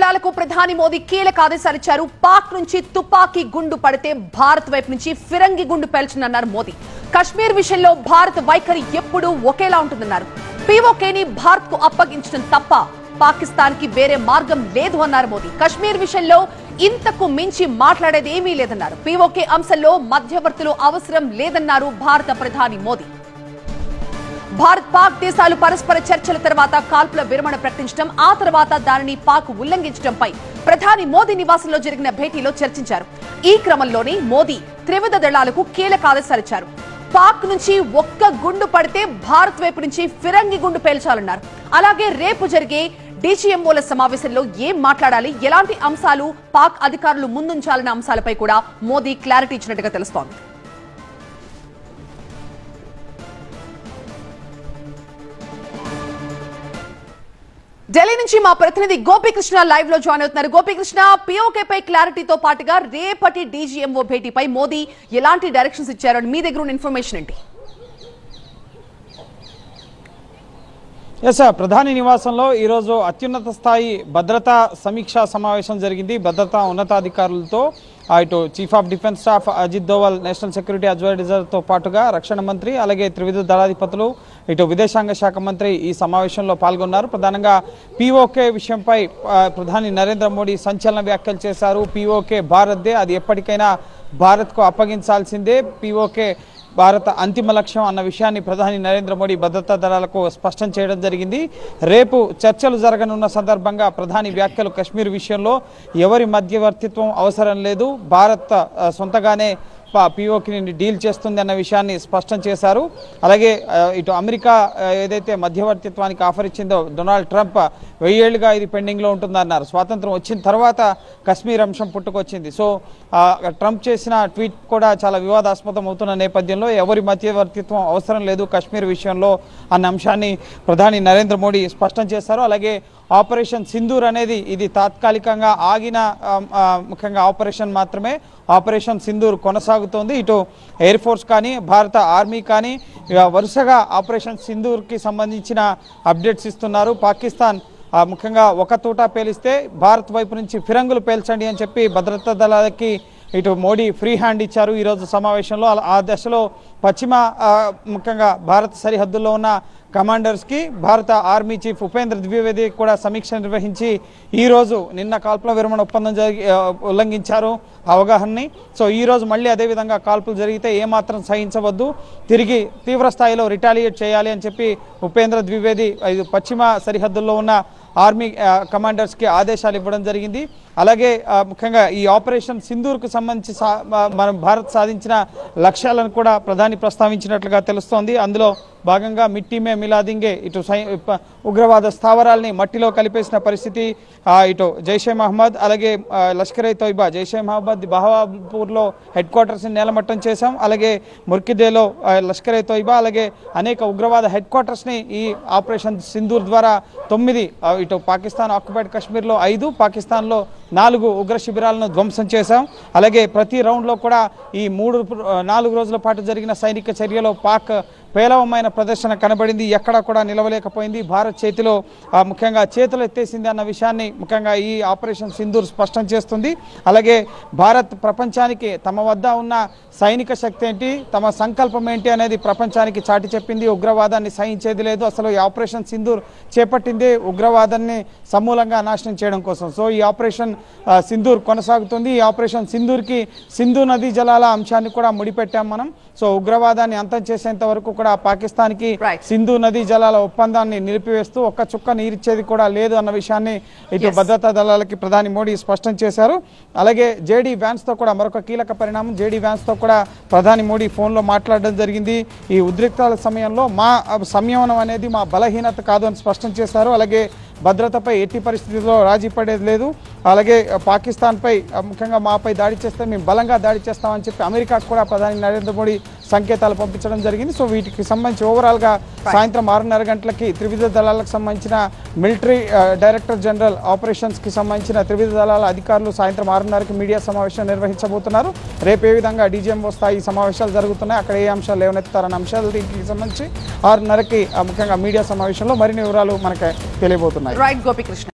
దళాలకు ప్రధాని మోదీ కీలక ఆదేశాలు ఇచ్చారు. పాక్ నుంచి తుపాకీ గుండు పడితే భారత్ వైపు నుంచి ఫిరంగి గుండు పేల్చనున్నారు మోదీ. కశ్మీర్ విషయంలో భారత్ వైఖరి ఎప్పుడూ ఒకేలా ఉంటుందన్నారు. పీఓకేని భారత్ కు అప్పగించడం తప్ప పాకిస్తాన్ కి వేరే మార్గం లేదు అన్నారు మోదీ. కశ్మీర్ విషయంలో ఇంతకు మించి మాట్లాడేది ఏమీ లేదన్నారు. పీఓకే అంశంలో మధ్యవర్తులు అవసరం లేదన్నారు భారత ప్రధాని మోదీ. భారత్ పాక్ దేశాలు పరస్పర చర్చల తర్వాత కాల్పుల విరమణ ప్రకటించడం, ఆ తర్వాత దానిని పాక్ ఉల్లంఘించడంపై ప్రధాని మోదీ నివాసంలో జరిగిన భేటీలో చర్చించారు. ఈ క్రమంలోనే మోదీ త్రివిధ దళాలకు కీలక ఆదేశాలిచ్చారు. పాక్ నుంచి ఒక్క గుండు పడితే భారత్ వైపు నుంచి ఫిరంగి గుండు పేల్చాలన్నారు. అలాగే రేపు జరిగే డీజీఎంఓల సమావేశంలో ఏం మాట్లాడాలి, ఎలాంటి అంశాలు పాక్ అధికారులు ముందుంచాలన్న అంశాలపై కూడా మోదీ క్లారిటీ ఇచ్చినట్టుగా తెలుస్తోంది. ఢిల్లీ నుంచి మా ప్రతినిధి గోపీకృష్ణ లైవ్ లో జాయిన్ అవుతున్నారు. గోపీకృష్ణ, పీఓకే పై క్లారిటీతో పాటుగా రేపటి డీజీఎంఓ భేటీపై మోదీ ఎలాంటి డైరెక్షన్స్ ఇచ్చారని మీ దగ్గర ఉన్న ఇన్ఫర్మేషన్ ఏంటి? ప్రధాని నివాసంలో ఈరోజు అత్యున్నత స్థాయి భద్రతా సమీక్షా సమావేశం జరిగింది. భద్రతా ఉన్నతాధికారులతో ఇటు chief of defence staff Ajit Doval, national security అడ్వైజర్తో పాటుగా రక్షణ మంత్రి, అలాగే త్రివిధ దళాధిపతులు, ఇటు విదేశాంగ శాఖ మంత్రి ఈ సమావేశంలో పాల్గొన్నారు. ప్రధానంగా పీఓకే విషయంపై ప్రధాని నరేంద్ర మోడీ సంచలన వ్యాఖ్యలు చేశారు. పీఓకే భారత్దే, అది ఎప్పటికైనా భారత్కు అప్పగించాల్సిందే, పీఓకే భారత అంతిమ లక్ష్యం అన్న విషయాన్ని ప్రధాని నరేంద్ర మోడీ భద్రతా దళాలకు స్పష్టం చేయడం జరిగింది. రేపు చర్చలు జరగనున్న సందర్భంగా ప్రధాని వ్యాఖ్యలు కశ్మీర్ విషయంలో ఎవరి మధ్యవర్తిత్వం అవసరం లేదు, భారత్ సొంతగానే పీఓకేని డీల్ చేస్తుంది అన్న విషయాన్ని స్పష్టం చేశారు. అలాగే ఇటు అమెరికా ఏదైతే మధ్యవర్తిత్వానికి ఆఫర్ ఇచ్చిందో డొనాల్డ్ ట్రంప్ 1000 ఏళ్లుగా ఇది పెండింగ్లో ఉంటుందన్నారు. స్వాతంత్రం వచ్చిన తర్వాత కశ్మీర్ అంశం పుట్టుకొచ్చింది. సో ట్రంప్ చేసిన ట్వీట్ కూడా చాలా వివాదాస్పదం అవుతున్న నేపథ్యంలో ఎవరి మధ్యవర్తిత్వం అవసరం లేదు కశ్మీర్ విషయంలో అన్న అంశాన్ని ప్రధాని నరేంద్ర మోడీ స్పష్టం చేశారు. అలాగే ఆపరేషన్ సింధూర్ అనేది ఇది తాత్కాలికంగా ఆగిన ముఖ్యంగా ఆపరేషన్ మాత్రమే. ఆపరేషన్ సింధూర్ కొనసాగుతోంది. ఇటు ఎయిర్ ఫోర్స్ కానీ భారత ఆర్మీ కానీ వరుసగా ఆపరేషన్ సింధూర్కి సంబంధించిన అప్డేట్స్ ఇస్తున్నారు. పాకిస్తాన్ ముఖ్యంగా ఒక తూటా పేలిస్తే భారత్ వైపు నుంచి ఫిరంగులు పేల్చండి అని చెప్పి భద్రతా దళాలకి ఇటు మోడీ ఫ్రీ హ్యాండ్ ఇచ్చారు ఈరోజు సమావేశంలో. ఆ దశలో పశ్చిమ ముఖ్యంగా భారత సరిహద్దుల్లో ఉన్న కమాండర్స్కి భారత ఆర్మీ చీఫ్ ఉపేంద్ర ద్వివేది కూడా సమీక్ష నిర్వహించి ఈరోజు నిన్న కాల్పుల విరమణ ఒప్పందం ఉల్లంఘించారు అవగాహనని. సో ఈరోజు మళ్ళీ అదేవిధంగా కాల్పులు జరిగితే ఏమాత్రం సహించవద్దు, తిరిగి తీవ్ర స్థాయిలో రిటాలియేట్ చేయాలి అని చెప్పి ఉపేంద్ర ద్వివేది పశ్చిమ సరిహద్దుల్లో ఉన్న ఆర్మీ కమాండర్స్కి ఆదేశాలు ఇవ్వడం జరిగింది. అలాగే ముఖ్యంగా ఈ ఆపరేషన్ సింధూర్కు సంబంధించి మనం భారత్ సాధించిన లక్ష్యాలను కూడా ప్రధాని ప్రస్తావించినట్లుగా తెలుస్తోంది. అందులో భాగంగా మిట్టిమే మిలాదింగే, ఇటు ఉగ్రవాద స్థావరాల్ని మట్టిలో కలిపేసిన పరిస్థితి, ఇటు జైషే మహమ్మద్ అలాగే లష్కర్ ఏ తోయిబా, జైషే మహమ్మద్ బహవాపూర్లో హెడ్ క్వార్టర్స్ని నేలమట్టం చేశాం. అలాగే ముర్కిదేలో లష్కర్ ఏ తోయిబా, అలాగే అనేక ఉగ్రవాద హెడ్ క్వార్టర్స్ని ఈ ఆపరేషన్ సింధూర్ ద్వారా 9, ఇటు పాకిస్తాన్ ఆక్యుపైడ్ కాశ్మీర్లో 5, పాకిస్తాన్లో 4 ఉగ్ర శిబిరాలను ధ్వంసం చేశాం. అలాగే ప్రతి రౌండ్లో కూడా ఈ 4 రోజుల పాటు జరిగిన సైనిక చర్యలో పాక్ పేలవమైన ప్రదర్శన కనబడింది. ఎక్కడా కూడా నిలవలేకపోయింది. భారత్ చేతిలో ముఖ్యంగా చేతులు ఎత్తేసింది అన్న విషయాన్ని ముఖ్యంగా ఈ ఆపరేషన్ సింధూర్ స్పష్టం చేస్తుంది. అలాగే భారత్ ప్రపంచానికి తమ వద్ద ఉన్న సైనిక శక్తి ఏంటి, తమ సంకల్పం ఏంటి అనేది ప్రపంచానికి చాటి చెప్పింది. ఉగ్రవాదాన్ని సహించేది లేదు. అసలు ఈ ఆపరేషన్ సింధూర్ చేపట్టింది ఉగ్రవాదాన్ని సమూలంగా నాశనం చేయడం కోసం. సో ఈ ఆపరేషన్ సింధూర్ కొనసాగుతుంది. ఈ ఆపరేషన్ సింధూర్కి సింధు నదీ జలాల అంశాన్ని కూడా ముడిపెట్టాం మనం. సో ఉగ్రవాదాన్ని అంతం చేసేంత వరకు కూడా పాకిస్తాన్కి సింధు నదీ జలాల ఒప్పందాన్ని నిలిపివేస్తూ ఒక్క చుక్క నీరిచ్చేది కూడా లేదు అన్న విషయాన్ని ఇటు భద్రతా దళాలకి ప్రధాని మోడీ స్పష్టం చేశారు. అలాగే జేడీ వ్యాన్స్తో కూడా మరొక కీలక పరిణామం, జేడీ వ్యాన్స్తో కూడా ప్రధాని మోడీ ఫోన్లో మాట్లాడడం జరిగింది. ఈ ఉద్రిక్తాల సమయంలో మా సంయమనం అనేది మా బలహీనత కాదు అని స్పష్టం చేశారు. అలాగే భద్రతపై ఎట్టి పరిస్థితుల్లో రాజీ పడేది లేదు. అలాగే పాకిస్తాన్పై ముఖ్యంగా మాపై దాడి చేస్తే మేము బలంగా దాడి చేస్తామని చెప్పి అమెరికాకు కూడా ప్రధాని నరేంద్ర మోడీ సంకేతాలు పంపించడం జరిగింది. సో వీటికి సంబంధించి ఓవరాల్గా సాయంత్రం 6:30 గంటలకి త్రివిధ దళాలకు సంబంధించిన మిలిటరీ డైరెక్టర్ జనరల్ ఆపరేషన్స్కి సంబంధించిన త్రివిధ దళాల అధికారులు సాయంత్రం 6:30కి మీడియా సమావేశం నిర్వహించబోతున్నారు. రేపు ఏ విధంగా డీజీఎంఓ స్థాయి సమావేశాలు జరుగుతున్నాయి, అక్కడ ఏ అంశాలు లేవనెత్తారన్న అంశాలు దీనికి సంబంధించి 6:30కి ముఖ్యంగా మీడియా సమావేశంలో మరిన్ని వివరాలు మనకు తెలియబోతున్నాయి.